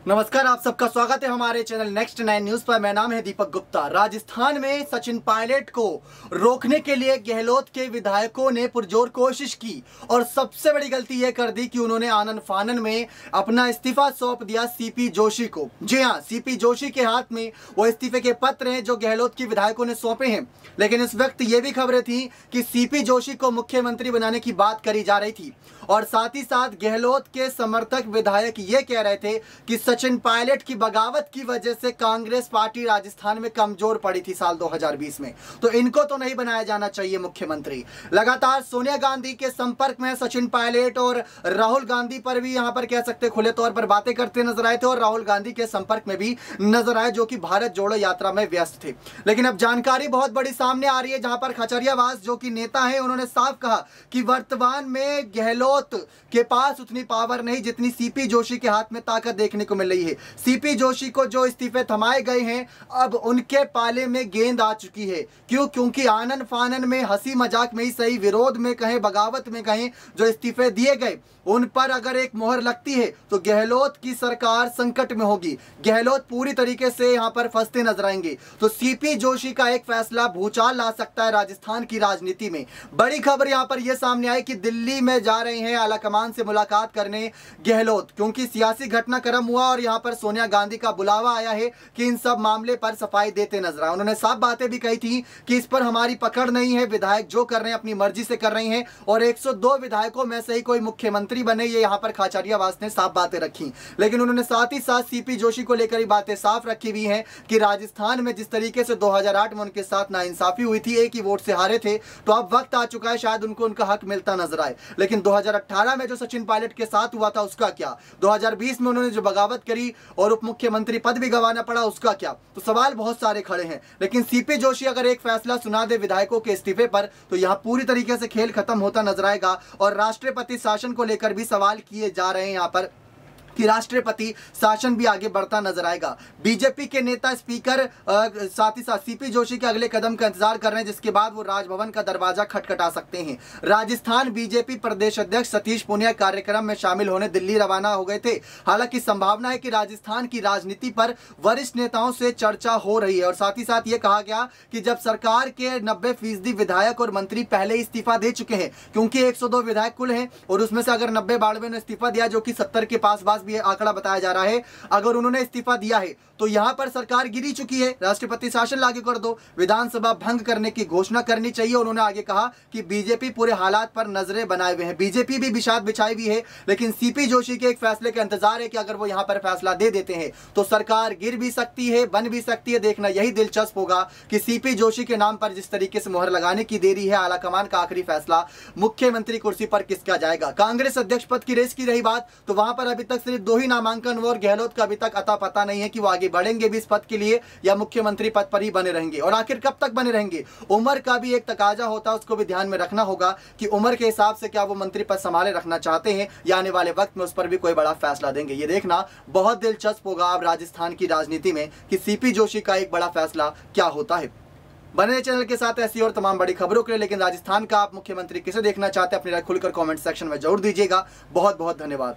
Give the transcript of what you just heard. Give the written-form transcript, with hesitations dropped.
नमस्कार, आप सबका स्वागत है हमारे चैनल नेक्स्ट 9 न्यूज पर। मेरा नाम है दीपक गुप्ता। राजस्थान में सचिन पायलट को रोकने के लिए गहलोत के विधायकों ने पुरजोर कोशिश की और सबसे बड़ी गलती यह कर दी कि उन्होंने आनन फानन में अपना इस्तीफा सौंप दिया सीपी जोशी को। जी हां, सीपी जोशी के हाथ में वो इस्तीफे के पत्र हैं जो गहलोत के विधायकों ने सौंपे हैं। लेकिन इस वक्त ये भी खबरें थी कि सीपी जोशी को मुख्यमंत्री बनाने की बात करी जा रही थी और साथ ही साथ गहलोत के समर्थक विधायक ये कह रहे थे कि सचिन पायलट की बगावत की वजह से कांग्रेस पार्टी राजस्थान में कमजोर पड़ी थी साल 2020 में, तो इनको तो नहीं बनाया जाना चाहिए मुख्यमंत्री। लगातार सोनिया गांधी के संपर्क में सचिन पायलट और राहुल गांधी पर भी यहां पर कह सकते खुले तौर पर बातें करते नजर आए थे और राहुल गांधी के संपर्क में भी नजर आए जो कि भारत जोड़ो यात्रा में व्यस्त थे। लेकिन अब जानकारी बहुत बड़ी सामने आ रही है जहां पर खचरियावास जो कि नेता है उन्होंने साफ कहा कि वर्तमान में गहलोत के पास उतनी पावर नहीं जितनी सीपी जोशी के हाथ में ताकत देखने को मिल रही है। सीपी जोशी को जो इस्तीफे थमाए गए हैं अब उनके पाले में गेंद आ चुकी है। क्यों? क्योंकि आनन फानन में, हंसी मजाक में ही सही, विरोध में कहें, बगावत में कहें, जो इस्तीफे दिए गए उन पर अगर एक मोहर लगती है तो गहलोत की सरकार संकट में होगी। गहलोत पूरी तरीके से यहां पर फंसते नजर आएंगे। तो सीपी जोशी का एक फैसला भूचाल ला सकता है राजस्थान की राजनीति में। बड़ी खबर यहां पर यह सामने आई कि दिल्ली में जा रहे हैं आलाकमान से मुलाकात करने गहलोत, क्योंकि सियासी घटनाक्रम हुआ और यहां पर सोनिया गांधी का बुलावा आया है कि इन सब मामले पर सफाई देते नजर आए। उन्होंने साफ बातें भी कही थी कि इस पर हमारी पकड़ नहीं है, विधायक जो कर रहे हैं अपनी मर्जी से कर रहे हैं और 102 विधायकों में से ही कोई मुख्यमंत्री बने, ये यहां पर खाचरियावास ने साफ बातें रखी। लेकिन उन्होंने साथ ही साथ सीपी जोशी को लेकर ही बातें साफ रखी हुई हैं कि राजस्थान में जिस तरीके से 2008 में उनके साथ नाइंसाफी हुई थी, एक ही वोट से हारे थे, तो अब वक्त आ चुका है शायद उनको उनका हक मिलता नजर आए। लेकिन 2018 में जो सचिन पायलट के साथ हुआ था उसका क्या? 2020 में उन्होंने जो बगावत करी और उप मुख्यमंत्री पद भी गंवाना पड़ा उसका क्या? तो सवाल बहुत सारे खड़े हैं। लेकिन सीपी जोशी अगर एक फैसला सुना दे विधायकों के इस्तीफे पर तो यहां पूरी तरीके से खेल खत्म होता नजर आएगा और राष्ट्रपति शासन को लेकर भी सवाल किए जा रहे हैं यहां पर कि राष्ट्रपति शासन भी आगे बढ़ता नजर आएगा। बीजेपी के नेता स्पीकर साथ ही साथ सीपी जोशी के अगले कदम का इंतजार कर रहे हैं जिसके बाद वो राजभवन का दरवाजा खटखटा सकते हैं। राजस्थान बीजेपी प्रदेश अध्यक्ष सतीश पूनिया कार्यक्रम में शामिल होने दिल्ली रवाना हो गए थे। हालांकि संभावना है कि राजस्थान की राजनीति पर वरिष्ठ नेताओं से चर्चा हो रही है और साथ ही साथ ये कहा गया कि जब सरकार के 90% विधायक और मंत्री पहले इस्तीफा दे चुके हैं, क्योंकि 102 विधायक कुल हैं और उसमें से अगर 90-92 ने इस्तीफा दिया जो कि 70 के पास भी आंकड़ा बताया जा रहा है, अगर उन्होंने इस्तीफा दिया है तो यहां पर सरकार गिरी चुकी है। राष्ट्रपति शासन लागू कर दो, विधानसभा भंग करने की घोषणा करनी चाहिए। उन्होंने आगे कहा कि बीजेपी पूरे हालात पर नजरें बनाए हुए हैं, बीजेपी भी बिछाद बिछाई हुई है। लेकिन सीपी जोशी के एक फैसले का इंतजार है कि अगर वो यहां पर फैसला दे देते हैं तो सरकार गिर भी सकती है, बन भी सकती है। देखना यही दिलचस्प होगा कि सीपी जोशी के नाम पर जिस तरीके से मोहर लगाने की देरी है, आलाकमान का आखिरी फैसला मुख्यमंत्री कुर्सी पर किसका जाएगा। कांग्रेस अध्यक्ष पद की रेस की रही बात तो वहां पर अभी तक सिर्फ 2 ही नामांकन हुए और गहलोत का अभी तक अता पता नहीं है कि वो आगे बढ़ेंगे भी इस पद के लिए या मुख्यमंत्री पद पर ही बने रहेंगे और आखिर कब तक बने रहेंगे। उम्र का भी एक तकाजा होता है, उसको भी ध्यान में रखना होगा कि उम्र के हिसाब से क्या वो मंत्री पद संभाले रखना चाहते हैं या आने वाले वक्त में उस पर भी कोई बड़ा फैसला देंगे। ये देखना बहुत दिलचस्प होगा अब राजस्थान की राजनीति में कि सीपी जोशी का एक बड़ा फैसला क्या होता है। बने चैनल के साथ ऐसी और तमाम बड़ी खबरों के लिए। लेकिन राजस्थान का आप मुख्यमंत्री किसे देखना चाहते हैं अपनी राय खुलकर कमेंट सेक्शन में जरूर दीजिएगा। बहुत बहुत धन्यवाद।